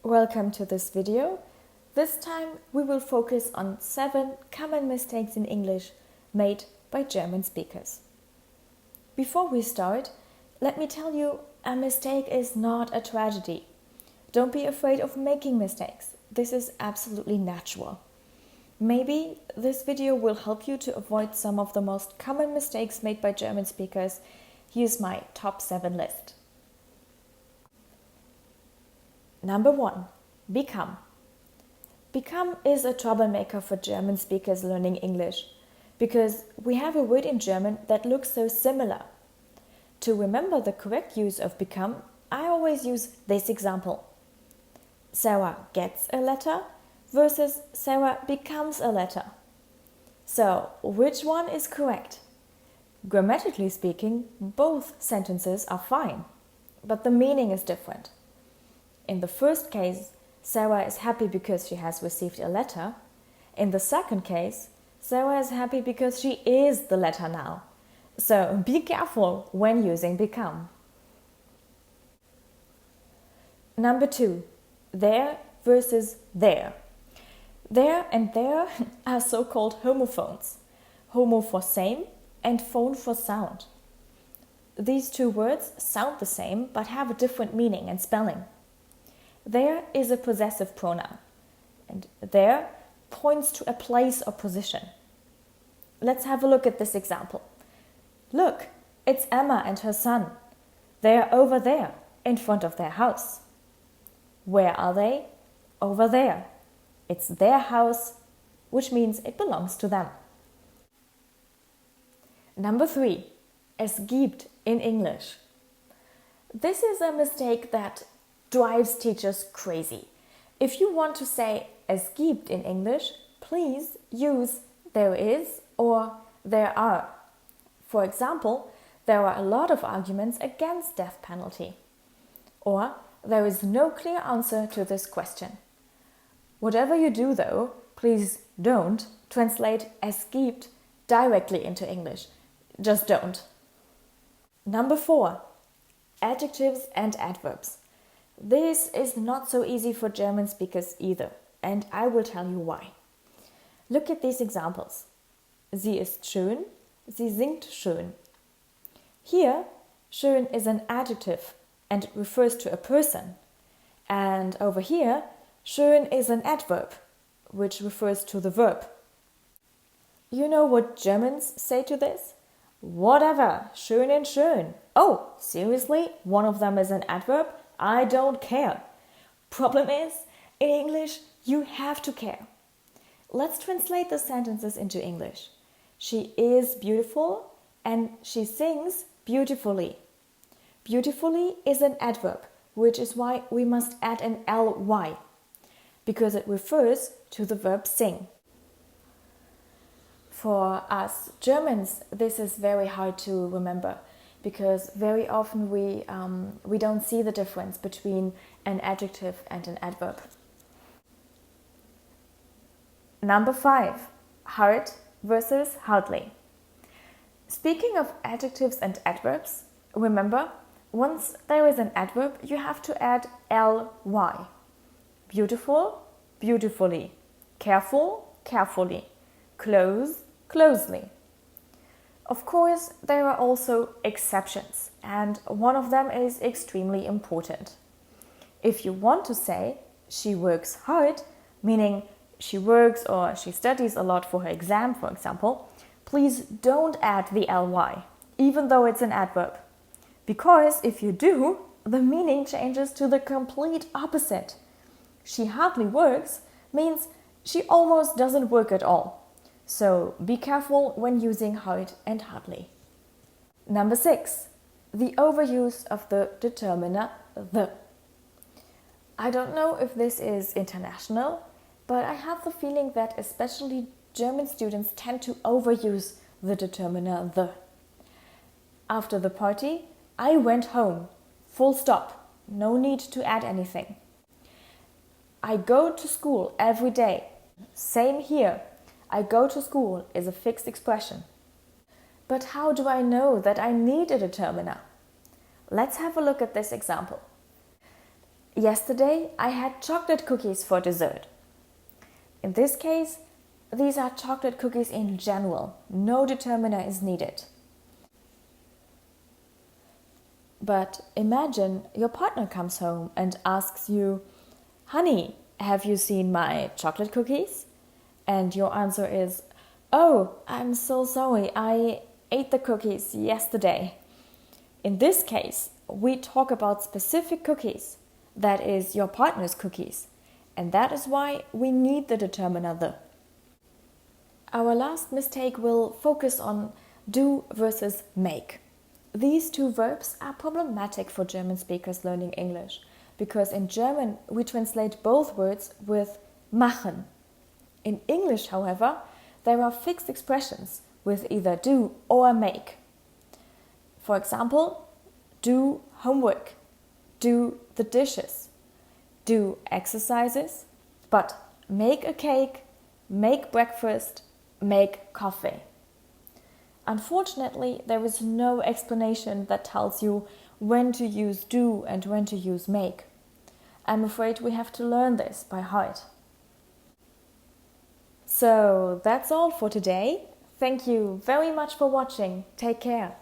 Welcome to this video. This time we will focus on 7 common mistakes in English made by German speakers. Before we start, let me tell you, a mistake is not a tragedy. Don't be afraid of making mistakes. This is absolutely natural. Maybe this video will help you to avoid some of the most common mistakes made by German speakers. Here's my top 7 list. Number 1. Become. Become is a troublemaker for German speakers learning English because we have a word in German that looks so similar. To remember the correct use of become, I always use this example. Sarah gets a letter versus Sarah becomes a letter. So, which one is correct? Grammatically speaking, both sentences are fine, but the meaning is different. In the first case, Sarah is happy because she has received a letter. In the second case, Sarah is happy because she is the letter now. So be careful when using become. Number 2. There versus there. There and there are so-called homophones. Homo for same and phone for sound. These two words sound the same but have a different meaning and spelling. There is a possessive pronoun, and there points to a place or position. Let's have a look at this example. Look, it's Emma and her son. They're over there, in front of their house. Where are they? Over there. It's their house, which means it belongs to them. Number 3. Es gibt in English. This is a mistake that drives teachers crazy. If you want to say es gibt in English, please use there is or there are. For example, there are a lot of arguments against death penalty. Or there is no clear answer to this question. Whatever you do though, please don't translate es gibt directly into English. Just don't. Number 4. Adjectives and adverbs. This is not so easy for German speakers either, and I will tell you why. Look at these examples. Sie ist schön, sie singt schön. Here, schön is an adjective and it refers to a person. And over here, schön is an adverb, which refers to the verb. You know what Germans say to this? Whatever, schön and schön. Oh, seriously? One of them is an adverb? I don't care. Problem is, in English, you have to care. Let's translate the sentences into English. She is beautiful and she sings beautifully. Beautifully is an adverb, which is why we must add an ly, because it refers to the verb sing. For us Germans, this is very hard to remember, because very often we don't see the difference between an adjective and an adverb. Number 5. Hard versus hardly. Speaking of adjectives and adverbs, remember, once there is an adverb, you have to add ly. Beautiful, beautifully. Careful, carefully. Close, closely. Of course, there are also exceptions, and one of them is extremely important. If you want to say she works hard, meaning she works or she studies a lot for her exam, for example, please don't add the ly, even though it's an adverb. Because if you do, the meaning changes to the complete opposite. She hardly works means she almost doesn't work at all. So be careful when using hard and hardly. Number 6. The overuse of the determiner the. I don't know if this is international, but I have the feeling that especially German students tend to overuse the determiner the. After the party, I went home. Full stop. No need to add anything. I go to school every day. Same here. I go to school is a fixed expression. But how do I know that I need a determiner? Let's have a look at this example. Yesterday I had chocolate cookies for dessert. In this case, these are chocolate cookies in general. No determiner is needed. But imagine your partner comes home and asks you, "Honey, have you seen my chocolate cookies?" And your answer is, "Oh, I'm so sorry, I ate the cookies yesterday." In this case, we talk about specific cookies, that is your partner's cookies, and that is why we need the determiner the. Our last mistake will focus on do versus make. These two verbs are problematic for German speakers learning English, because in German we translate both words with machen. In English, however, there are fixed expressions with either do or make. For example, do homework, do the dishes, do exercises, but make a cake, make breakfast, make coffee. Unfortunately, there is no explanation that tells you when to use do and when to use make. I'm afraid we have to learn this by heart. So that's all for today. Thank you very much for watching. Take care.